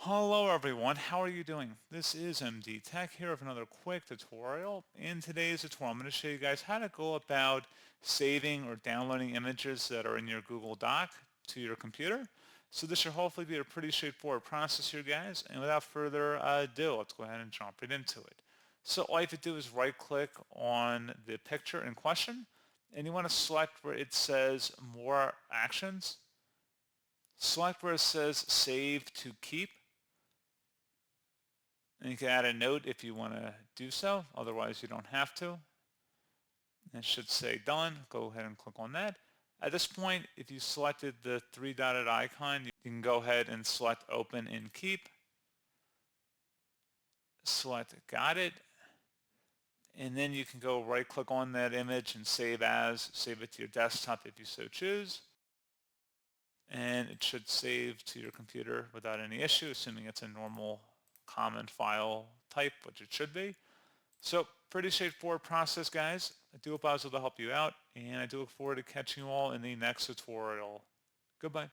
Hello everyone, how are you doing? This is MD Tech here with another quick tutorial. In today's tutorial, I'm going to show you guys how to go about saving or downloading images that are in your Google Doc to your computer. So this should hopefully be a pretty straightforward process here, guys. And without further ado, let's go ahead and jump right into it. So all you have to do is right click on the picture in question, and you want to select where it says More Actions. Select where it says Save to Keep. And you can add a note if you want to do so, otherwise you don't have to. It should say done. Go ahead and click on that. At this point, if you selected the three-dotted icon, you can go ahead and select open and keep. Select got it. And then you can go right click on that image and save as, save it to your desktop if you so choose. And it should save to your computer without any issue, assuming it's a normal common file type, which it should be. So pretty straightforward process, guys. I do hope I was able to help you out, and I do look forward to catching you all in the next tutorial. Goodbye.